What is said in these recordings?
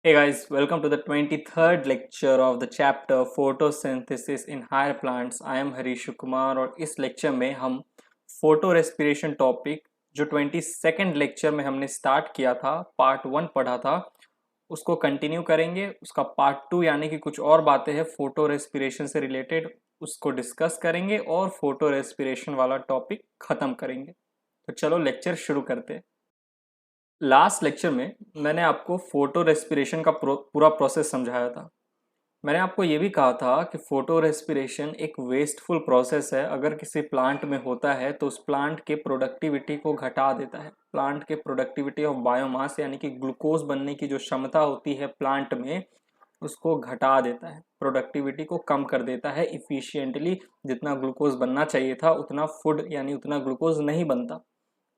Hey guys, welcome to the 23rd lecture of the chapter photosynthesis in higher plants. I am Harish Kumar और इस lecture में हम photo respiration topic जो 22nd lecture में हमने start किया था, पार्ट 1 पढ़ा था, उसको कंटिन्यू करेंगे। उसका पार्ट 2 यानी कि कुछ और बातें हैं फोटो रेस्पिरेशन से रिलेटेड, उसको डिस्कस करेंगे और फोटो रेस्पिरेशन वाला टॉपिक खत्म करेंगे। तो चलो लेक्चर शुरू करते हैं। लास्ट लेक्चर में मैंने आपको फोटो रेस्पिरेशन का पूरा प्रोसेस समझाया था। मैंने आपको ये भी कहा था कि फोटो रेस्पिरेशन एक वेस्टफुल प्रोसेस है। अगर किसी प्लांट में होता है तो उस प्लांट के प्रोडक्टिविटी को घटा देता है। प्लांट के प्रोडक्टिविटी ऑफ बायोमास यानी कि ग्लूकोज बनने की जो क्षमता होती है प्लांट में, उसको घटा देता है, प्रोडक्टिविटी को कम कर देता है। इफिशियंटली जितना ग्लूकोज बनना चाहिए था उतना फूड यानी उतना ग्लूकोज नहीं बनता।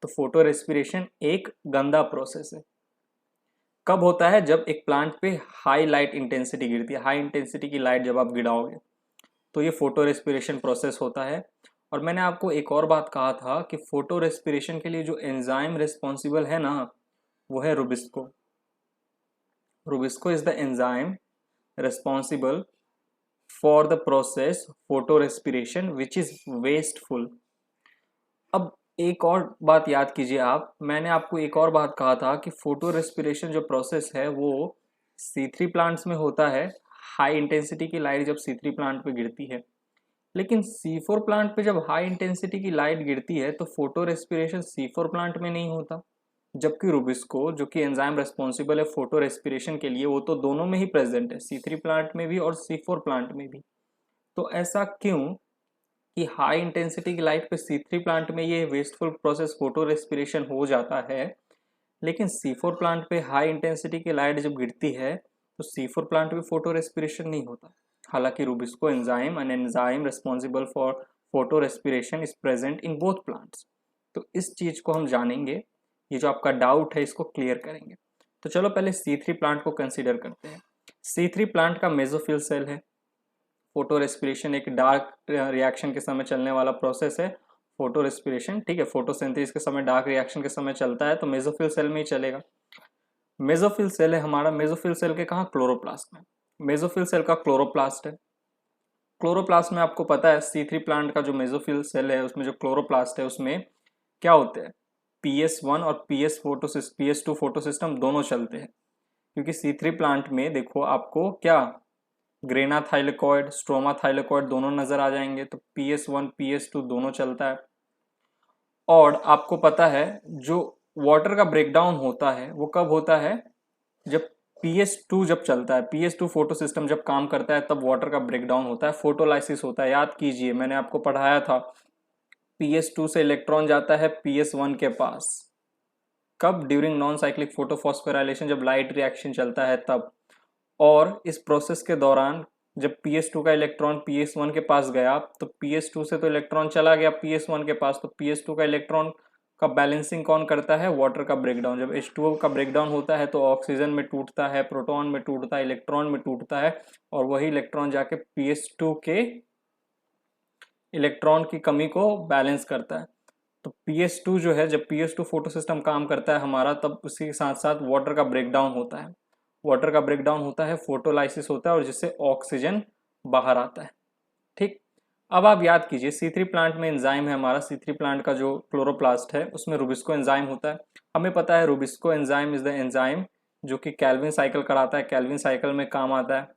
तो फोटो रेस्पिरेशन एक गंदा प्रोसेस है। कब होता है? जब एक प्लांट पे हाई लाइट इंटेंसिटी गिरती है। हाई इंटेंसिटी की लाइट जब आप गिराओगे तो ये फोटो रेस्पिरेशन प्रोसेस होता है। और मैंने आपको एक और बात कहा था कि फोटो रेस्पिरेशन के लिए जो एंजाइम रिस्पॉन्सिबल है ना, वो है Rubisco. Rubisco is the enzyme responsible for the process photo respiration which is wasteful. अब एक और बात याद कीजिए आप, मैंने आपको एक और बात कहा था कि फोटो रेस्पिरेशन जो प्रोसेस है वो C3 प्लांट्स में होता है। हाई इंटेंसिटी की लाइट जब C3 प्लांट पे गिरती है, लेकिन C4 प्लांट पे जब हाई इंटेंसिटी की लाइट गिरती है तो फोटो रेस्पिरेशन C4 प्लांट में नहीं होता। जबकि रुबिस्को जो कि एंजाइम रेस्पॉन्सिबल है फोटो रेस्पिरेशन के लिए, वो तो दोनों में ही प्रेजेंट है, C3 प्लांट में भी और C4 प्लांट में भी। तो ऐसा क्यों कि हाई इंटेंसिटी की लाइट पे C3 प्लांट में ये वेस्टफुल प्रोसेस फोटो रेस्पिरेशन हो जाता है, लेकिन C4 प्लांट पे हाई इंटेंसिटी की लाइट जब गिरती है तो C4 प्लांट पे फोटो रेस्पिरेशन नहीं होता। हालांकि Rubisco enzyme an enzyme responsible for photo respiration is present in both plants. तो इस चीज को हम जानेंगे, ये जो आपका डाउट है इसको क्लियर करेंगे। तो चलो पहले C3 प्लांट को कंसिडर करते हैं। C3 प्लांट का मेसोफिल सेल है। फोटो रेस्पिरेशन एक डार्क रिएक्शन के समय चलने वाला प्रोसेस है। फोटो रेस्पिरेशन, ठीक है, फोटोसिंथेसिस के समय डार्क रिएक्शन के समय चलता है तो मेसोफिल सेल में ही चलेगा। मेसोफिल सेल है हमारा। मेसोफिल सेल के कहाँ? क्लोरोप्लास्ट में। मेसोफिल सेल का क्लोरोप्लास्ट है। क्लोरोप्लास्ट में आपको पता है C3 प्लांट का जो मेसोफिल सेल है उसमें जो क्लोरोप्लास्ट है उसमें क्या होते हैं? PS1 और PS2 फोटोसिस्टम दोनों चलते हैं। क्योंकि C3 प्लांट में देखो आपको क्या, ग्रेना थाइलेकॉइड, स्ट्रोमा थाइलेकॉइड दोनों नजर आ जाएंगे। तो PS1 PS2 दोनों चलता है। और आपको पता है जो वाटर का ब्रेकडाउन होता है वो कब होता है? जब PS2 जब चलता है, PS2 फोटो सिस्टम जब काम करता है तब वाटर का ब्रेकडाउन होता है, फोटोलाइसिस होता है। याद कीजिए मैंने आपको पढ़ाया था, PS2 से इलेक्ट्रॉन जाता है PS1 के पास। कब? ड्यूरिंग नॉन साइक्लिक फोटोफॉस्फोराइलेशन, जब लाइट रिएक्शन चलता है तब। और इस प्रोसेस के दौरान जब PS2 का इलेक्ट्रॉन PS1 के पास गया तो PS2 से तो इलेक्ट्रॉन चला गया PS1 के पास, तो PS2 का इलेक्ट्रॉन का बैलेंसिंग कौन करता है? वाटर का ब्रेकडाउन। जब H2O का ब्रेकडाउन होता है तो ऑक्सीजन में टूटता है, प्रोटॉन में टूटता है, इलेक्ट्रॉन में टूटता है, और वही इलेक्ट्रॉन जाके PS2 के इलेक्ट्रॉन की कमी को बैलेंस करता है। तो PS2 जो है, जब PS2 फोटो सिस्टम काम करता है हमारा, तब उसी के साथ साथ वाटर का ब्रेकडाउन होता है। वाटर का ब्रेकडाउन होता है, फोटोलाइसिस होता है, और जिससे ऑक्सीजन बाहर आता है। ठीक। अब आप याद कीजिए C3 प्लांट में एंजाइम है हमारा। C3 प्लांट का जो क्लोरोप्लास्ट है उसमें रुबिस्को एंजाइम होता है। हमें पता है Rubisco enzyme is the enzyme जो कि कैल्विन साइकिल कराता है, कैल्विन साइकिल में काम आता है।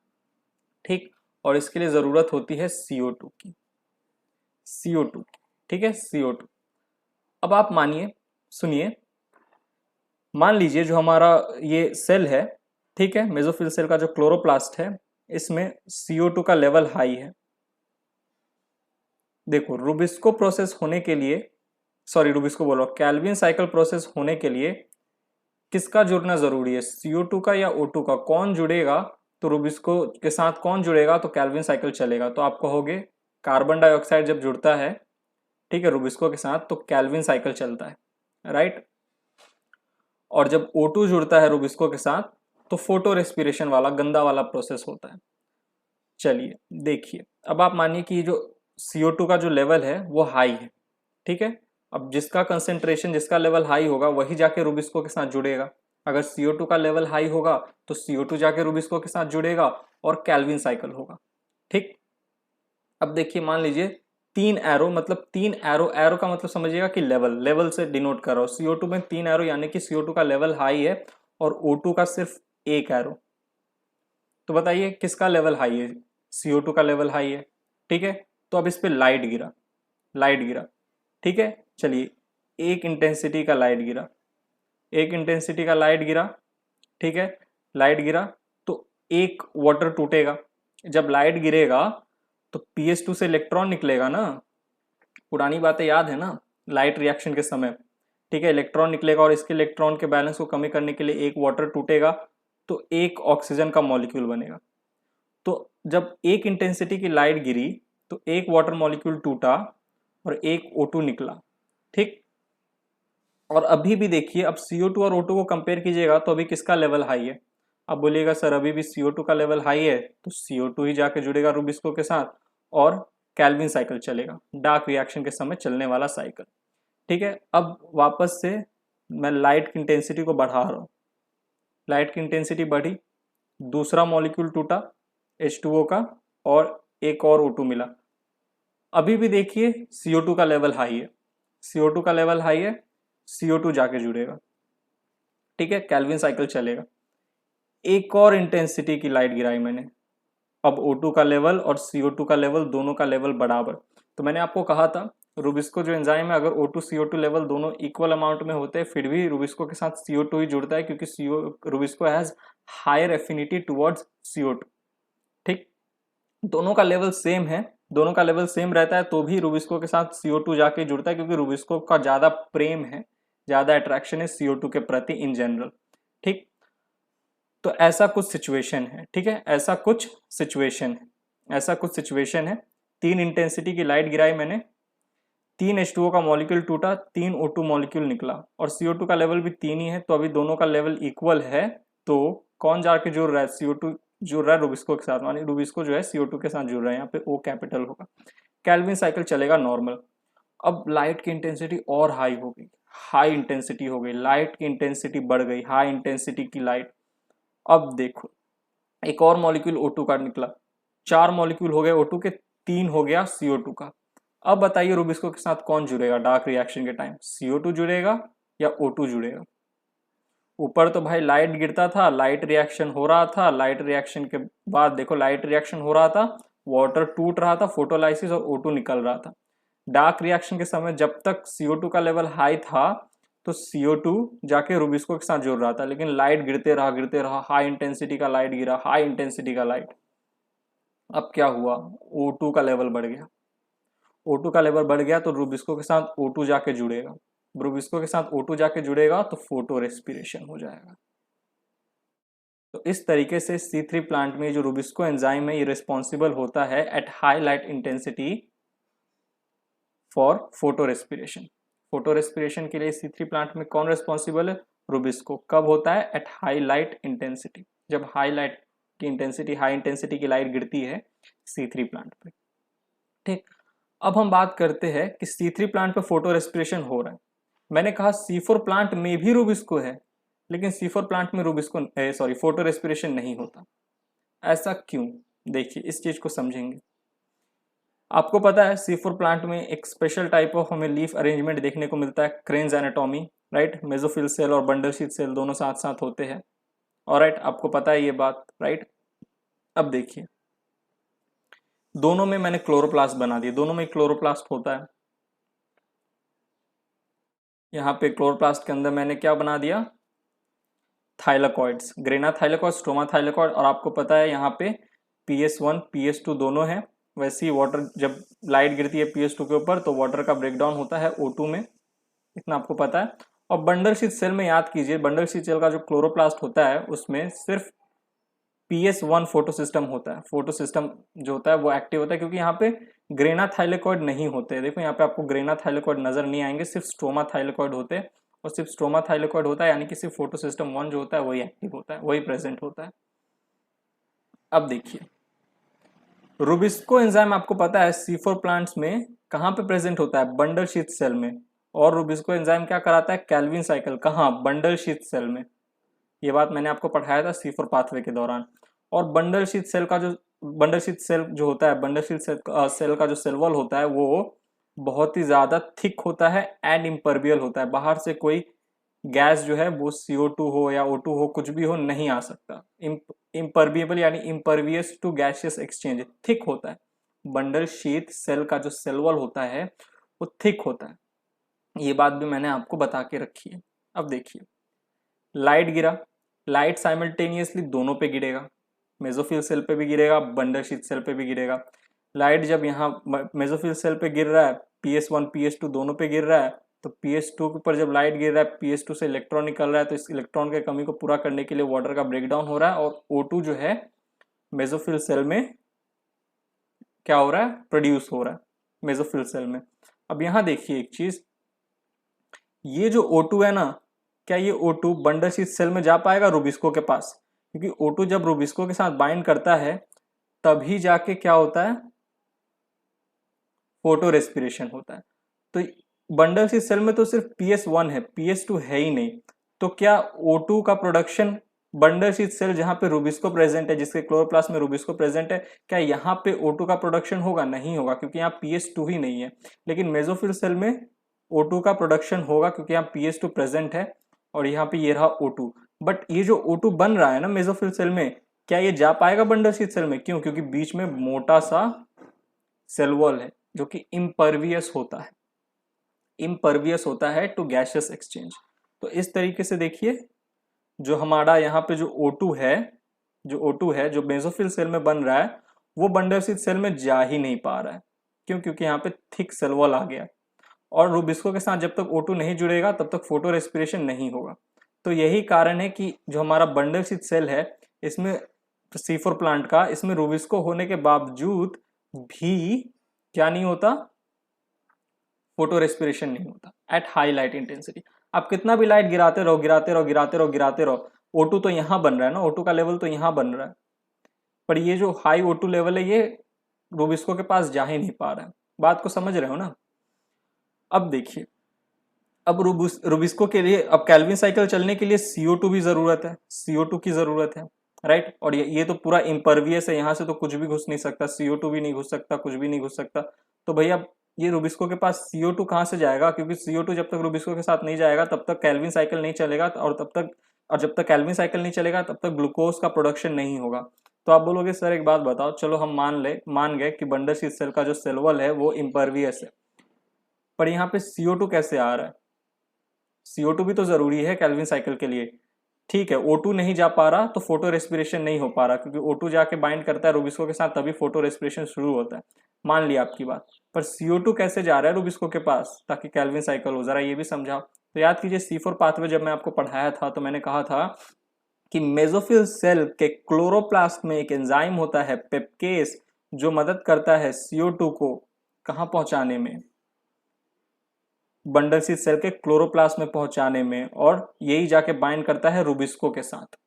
ठीक। और इसके लिए जरूरत होती है CO2 की। CO2, ठीक है, CO2। अब आप मानिए, सुनिए, मान लीजिए जो हमारा ये सेल है, ठीक है, मेसोफिल सेल का जो क्लोरोप्लास्ट है, इसमें CO2 का लेवल हाई है। देखो रुबिस्को प्रोसेस होने के लिए, सॉरी रुबिस्को बोल रहा हूं, कैल्विन साइकिल प्रोसेस होने के लिए किसका जुड़ना जरूरी है? CO2 का या O2 का? कौन जुड़ेगा तो रुबिस्को के साथ कौन जुड़ेगा तो कैल्विन साइकिल चलेगा? तो आप कहोगे कार्बन डाइऑक्साइड जब जुड़ता है, ठीक है, रुबिस्को के साथ, तो कैल्विन साइकिल चलता है, राइट। और जब O2 जुड़ता है रुबिस्को के साथ तो फोटो रेस्पिरेशन वाला गंदा वाला प्रोसेस होता है। चलिए देखिए, अब आप मानिए कि जो CO2 का जो लेवल है वो हाई है, ठीक है। अब जिसका कंसेंट्रेशन, जिसका लेवल हाई होगा वही जाके रुबिस्को के साथ जुड़ेगा, अगर CO2 का लेवल हाई होगा तो CO2 जाके रुबिस्को के साथ जुड़ेगा और कैल्विन साइकिल होगा। ठीक, अब देखिए मान लीजिए तीन एरो, मतलब तीन एरो, एरो का मतलब समझिएगा कि लेवल, लेवल से डिनोट कर रहा हूं। CO2 में तीन एरो यानी कि CO2 का लेवल हाई है और O2 का सिर्फ एक एरो। तो बताइए किसका लेवल हाई है? CO2 का लेवल हाई है। ठीक है, तो अब इस पे लाइट गिरा, लाइट गिरा। ठीक है, चलिए एक इंटेंसिटी का लाइट गिरा, एक इंटेंसिटी का लाइट गिरा। ठीक है, लाइट गिरा तो एक वाटर टूटेगा। जब लाइट गिरेगा तो PS2 से इलेक्ट्रॉन निकलेगा ना, पुरानी बातें याद है ना, लाइट रिएक्शन के समय। ठीक है, इलेक्ट्रॉन निकलेगा और इसके इलेक्ट्रॉन के बैलेंस को कमी करने के लिए एक वाटर टूटेगा तो एक ऑक्सीजन का मॉलिक्यूल बनेगा। तो जब एक इंटेंसिटी की लाइट गिरी तो एक वाटर मॉलिक्यूल टूटा और एक O2 निकला। ठीक, और अभी भी देखिए, अब CO2 और O2 को कंपेयर कीजिएगा तो अभी किसका लेवल हाई है? अब बोलिएगा सर अभी भी CO2 का लेवल हाई है, तो CO2 ही जाके जुड़ेगा रुबिस्को के साथ और कैल्विन साइकिल चलेगा, डार्क रिएक्शन के समय चलने वाला साइकिल। ठीक है, अब वापस से मैं लाइट की इंटेंसिटी को बढ़ा रहा हूँ, लाइट की इंटेंसिटी बढ़ी, दूसरा मॉलिक्यूल टूटा H2O का और एक और O2 मिला। अभी भी देखिए CO2 का लेवल हाई है, CO2 का लेवल हाई है, CO2 जाके जुड़ेगा। ठीक है, कैल्विन साइकिल चलेगा। एक और इंटेंसिटी की लाइट गिराई मैंने, अब O2 का लेवल और CO2 का लेवल, दोनों का लेवल बराबर। तो मैंने आपको कहा था रुबिस्को जो एंजाइम है, अगर O2 CO2 लेवल दोनों इक्वल अमाउंट में होते हैं फिर भी रुबिस्को के साथ CO2 ही जुड़ता है, क्योंकि rubisco has higher affinity towards CO2। ठीक, दोनों का लेवल सेम है, दोनों का लेवल सेम रहता है तो भी रुबिस्को के साथ CO2 जाके जुड़ता है, क्योंकि रुबिस्को का ज्यादा प्रेम है, ज्यादा अट्रैक्शन है CO2 के प्रति इन जनरल। ठीक, तो ऐसा कुछ सिचुएशन है। ठीक है, ऐसा कुछ सिचुएशन है, ऐसा कुछ सिचुएशन है। तीन इंटेंसिटी की लाइट गिराई मैंने, तीन H2O का मॉलिक्यूल टूटा, तीन O2 मॉलिक्यूल निकला और CO2 का लेवल भी तीन ही है, तो अभी दोनों का लेवल इक्वल है। तो कौन जाके जुड़ रहा है? CO2 जुड़ रहा है रुबिस्को के साथ, मानी रुबिस्को जो है CO2 के साथ जुड़ रहा है, यहाँ पे O कैपिटल होगा। कैल्विन साइकिल चलेगा नॉर्मल। अब लाइट की इंटेंसिटी और हाई हो गई, हाई इंटेंसिटी हो गई, लाइट की इंटेंसिटी बढ़ गई, हाई इंटेंसिटी की लाइट। अब देखो एक और मॉलिक्यूल O2 का निकला, चार मॉलिक्यूल हो गए O2 के, तीन हो गया CO2 का। अब बताइए रुबिस्को के साथ कौन जुड़ेगा डार्क रिएक्शन के टाइम? CO2 जुड़ेगा या O2 जुड़ेगा? ऊपर तो भाई लाइट गिरता था, लाइट रिएक्शन हो रहा था, लाइट रिएक्शन के बाद देखो लाइट रिएक्शन हो रहा था, वाटर टूट रहा था, फोटोलाइसिस और O2 निकल रहा था। डार्क रिएक्शन के समय जब तक CO2 का लेवल हाई था तो CO2 जाके रुबिस्को के साथ जुड़ रहा था, लेकिन लाइट गिरते रहा, हाई इंटेंसिटी का लाइट गिरा, हाई इंटेंसिटी का लाइट। अब क्या हुआ? O2 का लेवल बढ़ गया, O2 का लेवल बढ़ गया तो रुबिस्को के साथ O2 जाके जुड़ेगा, रुबिस्को के साथ O2 जाके जुड़ेगा तो फोटो रेस्पिरेशन हो जाएगा। तो इस तरीके से C3 प्लांट में जो रुबिस्को एंजाइम है ये रिस्पॉन्सिबल होता है at high light intensity for photo respiration. Photo respiration के लिए C3 प्लांट में कौन रिस्पॉन्सिबल है? रुबिस्को। कब होता है? एट हाई लाइट इंटेंसिटी, जब हाई लाइट की इंटेंसिटी, हाई इंटेंसिटी की लाइट गिरती है C3 प्लांट पे। ठीक, अब हम बात करते हैं कि C3 प्लांट पे फोटो रेस्पिरेशन हो रहा है। मैंने कहा C4 प्लांट में भी रुबिस्को है, लेकिन C4 प्लांट में रुबिस्को सॉरी फोटो रेस्पिरेशन नहीं होता। ऐसा क्यों? देखिए इस चीज को समझेंगे। आपको पता है C4 प्लांट में एक स्पेशल टाइप ऑफ हमें लीफ अरेंजमेंट देखने को मिलता है, Kranz anatomy, right. Mesophyll cell और बंडल शीथ सेल दोनों साथ साथ होते हैं, ऑलराइट, आपको पता है ये बात, राइट। अब देखिए दोनों में मैंने क्लोरोप्लास्ट बना दिया, दोनों में क्लोरोप्लास्ट होता है। यहाँ पे क्लोरोप्लास्ट के अंदर मैंने क्या बना दिया? Thylakoids, grana thylakoid, stroma thylakoid, और आपको पता है यहाँ पे PS1 PS2 दोनों है। वैसे ही वाटर जब लाइट गिरती है PS2 के ऊपर तो वाटर का ब्रेकडाउन होता है O2 में, इतना आपको पता है। और बंडल शीथ सेल में याद कीजिए, बंडल शीथ सेल का जो क्लोरोप्लास्ट होता है उसमें सिर्फ PS1 फोटो सिस्टम होता है, फोटो सिस्टम जो होता है वो एक्टिव होता है, क्योंकि यहाँ पे ग्रेना थाइलेकॉइड नहीं होते। देखो यहाँ पे आपको ग्रेना थाइलेकॉइड नजर नहीं आएंगे, सिर्फ स्ट्रोमा थाइलेकॉइड होते हैं, और सिर्फ स्ट्रोमा थाइलेकॉइड होता है, यानी कि सिर्फ फोटो सिस्टम 1 जो होता है वही एक्टिव होता है, वही प्रेजेंट होता है। अब देखिए रुबिस्को एंजाइम आपको पता है C4 प्लांट्स में कहाँ पे प्रेजेंट होता है? बंडल शीथ सेल में। और रुबिस्को एंजाइम क्या कराता है? कैल्विन साइकिल, कहाँ? बंडल शीथ सेल में। ये बात मैंने आपको पढ़ाया था C4 पाथवे के दौरान। और बंडल शीथ सेल जो होता है, बंडल शीथ सेल का जो सेल वॉल होता है वो बहुत ही ज़्यादा थिक होता है एंड इम्पर्वियल होता है। बाहर से कोई गैस जो है वो CO2 हो या O2 हो, कुछ भी हो, नहीं आ सकता। इम्पर्विएबल यानी impervious to gaseous exchange, thick होता है। बंडल शीथ सेल का जो सेल वॉल होता है वो थिक होता है। ये बात भी मैंने आपको बता के रखी है। अब देखिए, लाइट गिरा, लाइट साइमल्टेनियसली दोनों पे गिरेगा, मेसोफिल सेल पे भी गिरेगा, बंडल शीथ सेल पे भी गिरेगा। लाइट जब यहाँ मेसोफिल सेल पे गिर रहा है, PS1 PS2 दोनों पे गिर रहा है, तो PS2 के ऊपर जब लाइट गिर रहा है, PS2 से इलेक्ट्रॉन निकल रहा है, तो इस इलेक्ट्रॉन के कमी को पूरा करने के लिए वाटर का ब्रेकडाउन हो रहा है और O2 जो है मेसोफिल सेल में क्या हो रहा है, प्रोड्यूस हो रहा है मेसोफिल सेल में। अब यहाँ देखिए एक चीज, ये जो O2 है ना, क्या ये O2 बंडल शीथ सेल में जा पाएगा रुबिस्को के पास? क्योंकि O2 जब रुबिस्को के साथ बाइंड करता है तभी जाके क्या होता है, फोटो रेस्पिरेशन होता है। तो बंडल शीथ सेल में तो सिर्फ PS1 है, PS2 है ही नहीं। तो क्या O2 का प्रोडक्शन बंडल शीथ सेल जहां पे रुबिस्को प्रेजेंट है, जिसके क्लोरोप्लास्ट में रुबिस्को प्रेजेंट है, क्या यहाँ पे O2 का प्रोडक्शन होगा? नहीं होगा, क्योंकि यहाँ PS2 ही नहीं है। लेकिन मेसोफिल सेल में O2 का प्रोडक्शन होगा क्योंकि यहाँ PS2 प्रेजेंट है और यहाँ पे ये रहा O2। बट ये जो O2 बन रहा है ना मेसोफिल सेल में, क्या ये जा पाएगा बंडल शीथ सेल में? क्यों? क्योंकि बीच में मोटा सा सेल वॉल है जो कि इम्पर्वियस होता है, इम्पर्वियस होता है टू गैसियस एक्सचेंज। तो इस तरीके से देखिए, जो हमारा यहाँ पे जो O2 है, जो मेसोफिल सेल में बन रहा है, वो बंडल शीथ सेल में जा ही नहीं पा रहा है। क्यों? क्योंकि यहाँ पे थिक सेल वॉल आ गया और रुबिस्को के साथ जब तक O2 नहीं जुड़ेगा तब तक फोटो रेस्पिरेशन नहीं होगा। तो यही कारण है कि जो हमारा बंडल शीथ सेल है, इसमें C4 प्लांट का, इसमें रुबिस्को होने के बावजूद भी क्या नहीं होता, फोटो रेस्पिरेशन नहीं होता एट हाई लाइट इंटेंसिटी। आप कितना भी लाइट गिराते रहो, O2 तो यहाँ बन रहा है ना, O2 का लेवल तो यहाँ बन रहा है, पर ये जो हाई O2 लेवल है ये रुबिस्को के पास जा ही नहीं पा रहा है। बात को समझ रहे हो ना? अब देखिए, अब रुबिस्को के लिए, अब केल्विन साइकिल चलने के लिए CO2 भी जरूरत है, CO2 की जरूरत है, राइट। और ये तो पूरा इम्पर्वियस है, यहाँ से तो कुछ भी घुस नहीं सकता, CO2 भी नहीं घुस सकता, कुछ भी नहीं घुस सकता। तो भैया ये रुबिस्को के पास CO2 कहाँ से जाएगा? क्योंकि CO2 जब तक रुबिस्को के साथ नहीं जाएगा तब तक केल्विन साइकिल नहीं चलेगा, और जब तक केल्विन साइकिल नहीं चलेगा तब तक ग्लूकोज का प्रोडक्शन नहीं होगा। तो आप बोलोगे सर एक बात बताओ, चलो हम मान गए कि बंडल शीथ सेल का जो सेल वॉल है वो इम्पर्वियस है, पर यहाँ पे CO2 कैसे आ रहा है? CO2 भी तो जरूरी है केल्विन साइकिल के लिए। ठीक है, O2 नहीं जा पा रहा तो फोटो रेस्पिरेशन नहीं हो पा रहा, क्योंकि O2 जाके बाइंड करता है रुबिस्को के साथ, तभी फोटो रेस्पिरेशन शुरू होता है। मान लिया आपकी बात, पर CO2 कैसे जा रहा है रुबिस्को के पास ताकि केल्विन साइकिल हो? जरा ये भी समझाओ। तो याद कीजिए, C4 पाथवे जब मैं आपको पढ़ाया था तो मैंने कहा था कि मेसोफिल सेल के क्लोरोप्लास्ट में एक एंजाइम होता है पेप्केस, जो मदद करता है CO2 को कहाँ पहुंचाने में, बंडल शीथ सेल के क्लोरोप्लास्ट में पहुंचाने में, और यही जाके बाइंड करता है रुबिस्को के साथ।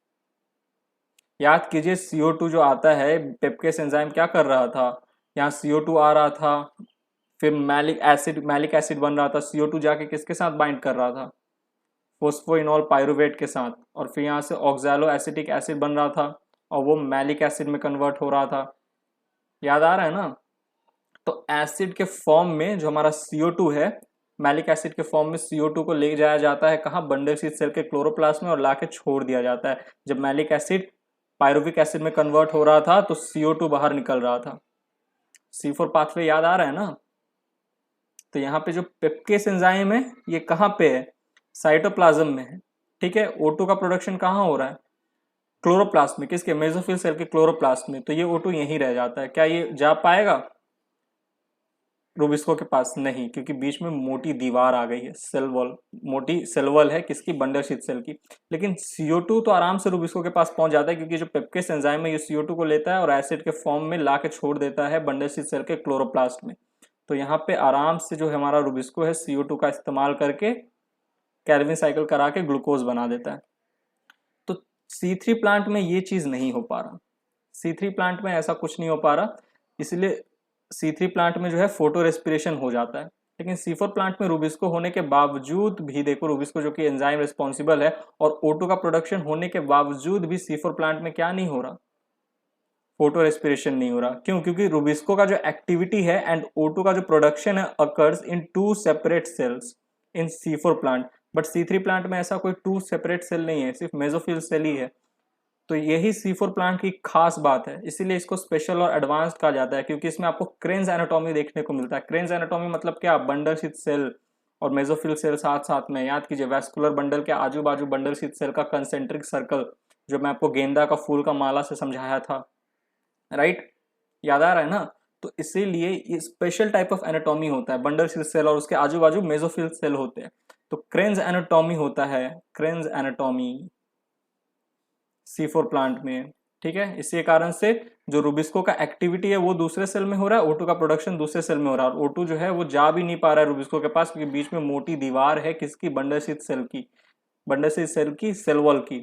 याद कीजिए, CO2 जो आता है, पेप्केस एंजाइम क्या कर रहा था, यहाँ CO2 आ रहा था, फिर मैलिक एसिड बन रहा था, CO2 जाके किसके साथ बाइंड कर रहा था, फोस्फोइनोल पायरुवेट के साथ, और फिर यहाँ से ऑक्सैलो एसिटिक एसिड बन रहा था और वो मैलिक एसिड में कन्वर्ट हो रहा था। याद आ रहा है ना? तो एसिड के फॉर्म में जो हमारा CO2 है, मैलिक एसिड के फॉर्म में CO2 को ले जाया जाता है कहाँ, बंडल शीथ सेल के क्लोरोप्लास्ट में, और लाके छोड़ दिया जाता है। जब मैलिक एसिड पायरुविक एसिड में कन्वर्ट हो रहा था तो CO2 बाहर निकल रहा था। C4 पाथवे याद आ रहा है ना? तो यहाँ पे जो पेप्केस एंजाइम है ये कहाँ पे है, साइटोप्लाज्म में है। ठीक है, O2 का प्रोडक्शन कहाँ हो रहा है, क्लोरोप्लास्ट में। किसके? मेसोफिल सेल के क्लोरोप्लास्ट में। तो ये O2 यहीं रह जाता है। क्या ये जा पाएगा रुबिस्को के पास? नहीं, क्योंकि बीच में मोटी दीवार आ गई है, सेल वॉल, मोटी सेल वॉल है किसकी, बंडल शीथ सेल की। लेकिन CO2 तो आराम से रुबिस्को के पास पहुंच जाता है, क्योंकि जो पेप्केस एंजाइम है ये CO2 को लेता है और एसिड के फॉर्म में ला के छोड़ देता है बंडल शीथ सेल के क्लोरोप्लास्ट में। तो यहाँ पे आराम से जो हमारा रुबिस्को है CO2 का इस्तेमाल करके केल्विन साइकिल करा के ग्लूकोज बना देता है। तो C3 प्लांट में ये चीज नहीं हो पा रहा, C3 प्लांट में ऐसा कुछ नहीं हो पा रहा, इसलिए C3 प्लांट में जो है फोटो रेस्पिरेशन हो जाता है। लेकिन C4 प्लांट में रूबिस्को होने के बावजूद भी देखो, रूबिस्को जो कि एंजाइम रिस्पॉन्सिबल है, और O2 का प्रोडक्शन होने के बावजूद भी C4 प्लांट में क्या नहीं हो रहा, फोटो रेस्पिरेशन नहीं हो रहा। क्यों? क्योंकि रूबिस्को का जो एक्टिविटी है एंड O2 का जो प्रोडक्शन है occurs in 2 separate cells in C4 plant, but C3 plant में ऐसा कोई 2 सेपरेट सेल नहीं है, सिर्फ मेसोफिल सेल ही है। तो यही C4 प्लांट की खास बात है, इसीलिए इसको स्पेशल और एडवांस्ड कहा जाता है, क्योंकि इसमें आपको क्रेन्स एनाटॉमी देखने को मिलता है। क्रेन्स एनाटॉमी मतलब क्या? बंडल शीथ सेल और मेसोफिल सेल साथ साथ में। याद कीजिए, वैस्कुलर बंडल के आजू बाजू बंडल शीथ सेल का कंसेंट्रिक सर्कल, जो मैं आपको गेंदा का फूल का माला से समझाया था, राइट? याद आ रहा है ना? तो इसीलिए ये स्पेशल टाइप ऑफ एनाटॉमी होता है, बंडल शीथ सेल और उसके आजू बाजू मेसोफिल सेल होते हैं। तो क्रेन्स एनाटॉमी होता है, क्रेन्स एनाटॉमी C4 प्लांट में, ठीक है। इसी कारण से जो रूबिस्को का एक्टिविटी है वो दूसरे सेल में हो रहा है, O2 का प्रोडक्शन दूसरे सेल में हो रहा है, और O2 जो है वो जा भी नहीं पा रहा है रूबिस्को के पास, क्योंकि बीच में मोटी दीवार है किसकी? बंडल शीथ सेल की, बंडल शीथ सेल की, सेल वॉल की,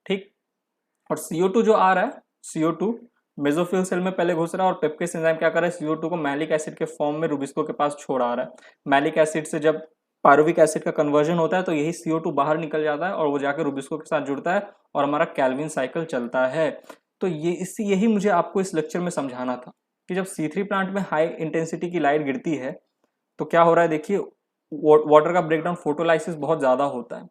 ठीक। और CO2 जो आ रहा है, CO2 मेसोफिल सेल में पहले घुस रहा है, और पेप्केस एंजाइम क्या कर रहा है? CO2 को मैलिक एसिड के फॉर्म में रूबिस्को के पास छोड़ आ रहा है। मैलिक एसिड से जब पायरुविक एसिड का कन्वर्जन होता है तो यही CO2 बाहर निकल जाता है और वो जाकर रूबिस्को के साथ जुड़ता है और हमारा कैल्विन साइकिल चलता है। तो यही मुझे आपको इस लेक्चर में समझाना था कि जब C3 प्लांट में हाई इंटेंसिटी की लाइट गिरती है तो क्या हो रहा है। देखिए, वाटर का ब्रेकडाउन, फोटोलाइसिस बहुत ज़्यादा होता है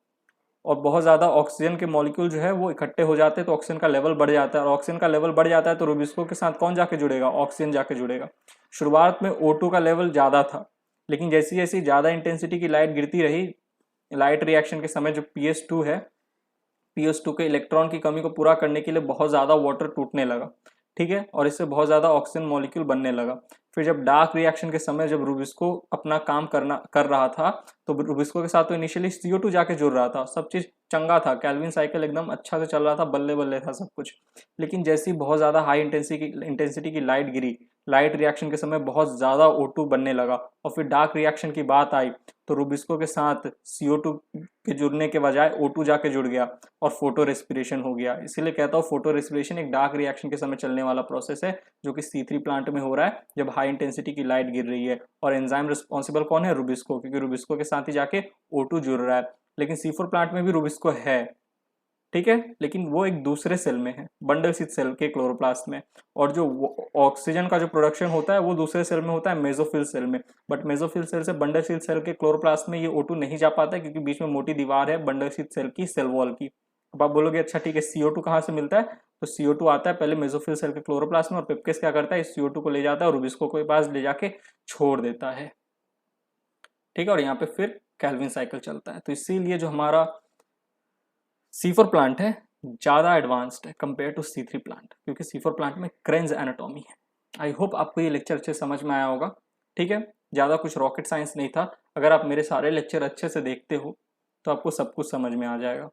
और बहुत ज़्यादा ऑक्सीजन के मॉलिक्यूल जो है वो इकट्ठे हो जाते हैं, तो ऑक्सीजन का लेवल बढ़ जाता है, और ऑक्सीजन का लेवल बढ़ जाता है तो रूबिस्को के साथ कौन जाके जुड़ेगा? ऑक्सीजन जाके जुड़ेगा। शुरुआत में O2 का लेवल ज़्यादा था, लेकिन जैसी जैसी ज़्यादा इंटेंसिटी की लाइट गिरती रही, लाइट रिएक्शन के समय जो PS2 है, PS2 के इलेक्ट्रॉन की कमी को पूरा करने के लिए बहुत ज़्यादा वाटर टूटने लगा, ठीक है, और इससे बहुत ज़्यादा ऑक्सीजन मॉलिक्यूल बनने लगा। फिर जब डार्क रिएक्शन के समय जब रूबिस्को अपना काम कर रहा था, तो रूबिस्को के साथ तो इनिशियली CO2 जाके जुड़ रहा था, सब चीज़ चंगा था, कैल्विन साइकिल एकदम अच्छा से चल रहा था, बल्ले बल्ले था सब कुछ। लेकिन जैसी बहुत ज़्यादा हाई इंटेंसिटी की लाइट गिरी, लाइट रिएक्शन के समय बहुत ज़्यादा O2 बनने लगा, और फिर डार्क रिएक्शन की बात आई तो रूबिस्को के साथ CO2 के जुड़ने के बजाय O2 जाके जुड़ गया और फोटो रेस्पिरेशन हो गया। इसीलिए कहता हूँ फोटो रेस्पिरेशन एक डार्क रिएक्शन के समय चलने वाला प्रोसेस है, जो कि C3 प्लांट में हो रहा है जब हाई इंटेंसिटी की लाइट गिर रही है। और एंजाइम रिस्पॉन्सिबल कौन है? रूबिस्को, क्योंकि रूबिस्को के साथ ही जाके O2 जुड़ रहा है। लेकिन C4 प्लांट में भी रूबिस्को है, ठीक है, लेकिन वो एक दूसरे सेल में है, बंडल शीथ सेल के क्लोरोप्लास्ट में। और जो ऑक्सीजन का जो प्रोडक्शन होता है वो दूसरे सेल में होता है, मेसोफिल सेल में। बट मेसोफिल सेल से बंडल शीथ सेल के क्लोरोप्लास्ट में ये O2 नहीं जा पाता है, क्योंकि बीच में मोटी दीवार है बंडल शीथ सेल की, सेल वॉल की। अब आप बोलोगे अच्छा ठीक है, CO2 कहाँ से मिलता है? तो CO2 आता है पहले मेसोफिल सेल के क्लोरोप्लास्ट में, और पेप्केस क्या करता है? इस CO2 को ले जाता है और रूबिस्को के पास ले जाके छोड़ देता है, ठीक है, और यहाँ पे फिर कैल्विन साइकिल चलता है। तो इसीलिए जो हमारा C4 प्लांट है ज़्यादा एडवांस्ड है कंपेयर टू C3 प्लांट, क्योंकि C4 प्लांट में क्रेन्स एनाटॉमी है। आई होप आपको ये लेक्चर अच्छे समझ में आया होगा, ठीक है। ज़्यादा कुछ रॉकेट साइंस नहीं था, अगर आप मेरे सारे लेक्चर अच्छे से देखते हो तो आपको सब कुछ समझ में आ जाएगा।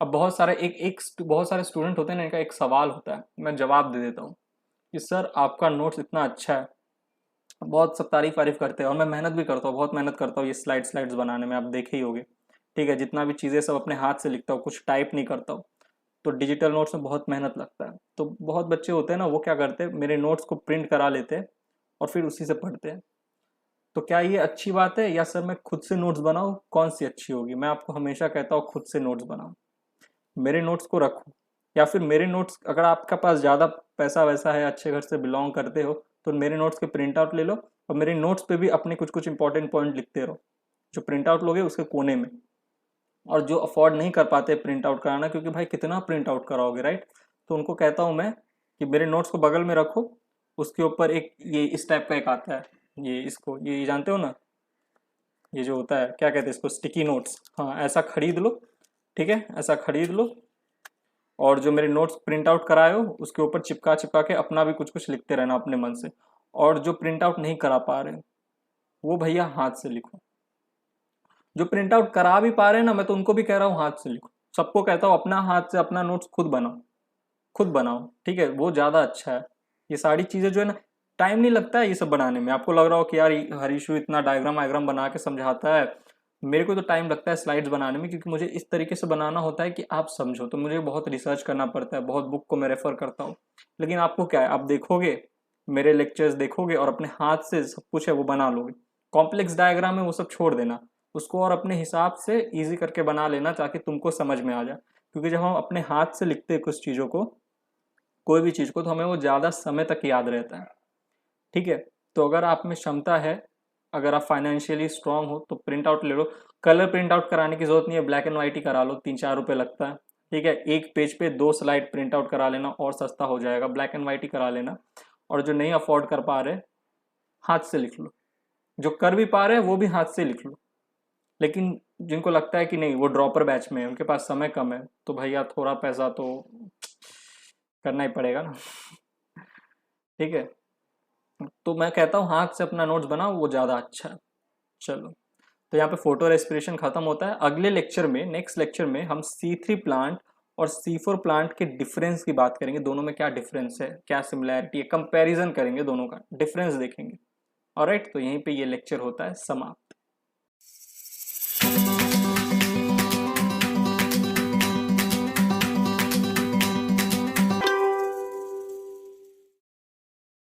अब बहुत सारे स्टूडेंट होते हैं ना, इनका एक सवाल होता है, मैं जवाब दे देता हूँ कि सर आपका नोट्स इतना अच्छा है, बहुत सब तारीफ करते हैं, और मैं मेहनत भी करता हूँ, बहुत मेहनत करता हूँ ये स्लाइड्स बनाने में, आप देखे ही होंगे, ठीक है। जितना भी चीज़ें सब अपने हाथ से लिखता हूँ, कुछ टाइप नहीं करता हूँ, तो डिजिटल नोट्स में बहुत मेहनत लगता है। तो बहुत बच्चे होते हैं ना, वो क्या करते हैं, मेरे नोट्स को प्रिंट करा लेते हैं और फिर उसी से पढ़ते हैं। तो क्या ये अच्छी बात है, या सर मैं खुद से नोट्स बनाऊँ, कौन सी अच्छी होगी? मैं आपको हमेशा कहता हूँ खुद से नोट्स बनाओ, मेरे नोट्स को रखो, या फिर मेरे नोट्स, अगर आपका पास ज़्यादा पैसा वैसा है, अच्छे घर से बिलोंग करते हो, तो मेरे नोट्स के प्रिंट आउट ले लो और मेरे नोट्स पे भी अपने कुछ कुछ इंपॉर्टेंट पॉइंट लिखते रहो, जो प्रिंट आउट लोगे उसके कोने में। और जो अफोर्ड नहीं कर पाते प्रिंट आउट कराना, क्योंकि भाई कितना प्रिंट आउट कराओगे, राइट, तो उनको कहता हूँ मैं कि मेरे नोट्स को बगल में रखो, उसके ऊपर एक ये इस टाइप का एक आता है, ये जानते हो ना, ये जो होता है क्या कहते हैं इसको, स्टिकी नोट्स, हाँ ऐसा खरीद लो, ठीक है, ऐसा खरीद लो, और जो मेरे नोट्स प्रिंट आउट कराए हो उसके ऊपर चिपका चिपका के अपना भी कुछ कुछ लिखते रहना अपने मन से। और जो प्रिंट आउट नहीं करा पा रहे वो भैया हाथ से लिखो, जो प्रिंट आउट करा भी पा रहे हैं ना, मैं तो उनको भी कह रहा हूँ हाथ से लिखो, सबको कहता हूँ अपना हाथ से अपना नोट्स खुद बनाओ, ठीक है, वो ज़्यादा अच्छा है। ये सारी चीज़ें जो है ना, टाइम नहीं लगता है ये सब बनाने में। आपको लग रहा हो कि यार हरीशु इतना डायग्राम वायग्राम बना के समझाता है, मेरे को तो टाइम लगता है स्लाइड्स बनाने में, क्योंकि मुझे इस तरीके से बनाना होता है कि आप समझो, तो मुझे बहुत रिसर्च करना पड़ता है, बहुत बुक को मैं रेफर करता हूँ। लेकिन आपको क्या है, आप देखोगे मेरे लेक्चर्स देखोगे और अपने हाथ से सब कुछ है वो बना लोगे, कॉम्प्लेक्स डायग्राम है वो सब छोड़ देना उसको, और अपने हिसाब से इजी करके बना लेना ताकि तुमको समझ में आ जाए। क्योंकि जब हम अपने हाथ से लिखते हैं कुछ चीज़ों को, कोई भी चीज़ को, तो हमें वो ज़्यादा समय तक याद रहता है। ठीक है, तो अगर आप में क्षमता है, अगर आप फाइनेंशियली स्ट्रांग हो तो प्रिंट आउट ले लो। कलर प्रिंट आउट कराने की जरूरत नहीं है, ब्लैक एंड वाइट ही करा लो, 3-4 रुपये लगता है। ठीक है, एक पेज पे 2 स्लाइड प्रिंट आउट करा लेना और सस्ता हो जाएगा, ब्लैक एंड वाइट ही करा लेना। और जो नहीं अफोर्ड कर पा रहे, हाथ से लिख लो। जो कर भी पा रहे हैं वो भी हाथ से लिख लो। लेकिन जिनको लगता है कि नहीं वो ड्रॉपर बैच में है, उनके पास समय कम है, तो भैया थोड़ा पैसा तो करना ही पड़ेगा ना। ठीक है, तो मैं कहता हूँ हाथ से अपना नोट्स बनाओ, वो ज़्यादा अच्छा है। चलो, तो यहाँ पे फोटो रेस्पिरेशन खत्म होता है। अगले लेक्चर में, नेक्स्ट लेक्चर में हम C3 प्लांट और C4 प्लांट के डिफरेंस की बात करेंगे। दोनों में क्या डिफरेंस है, क्या सिमिलैरिटी है, कंपैरिजन करेंगे, दोनों का डिफरेंस देखेंगे। ऑलराइट, तो यहीं पे ये लेक्चर होता है समाप्त।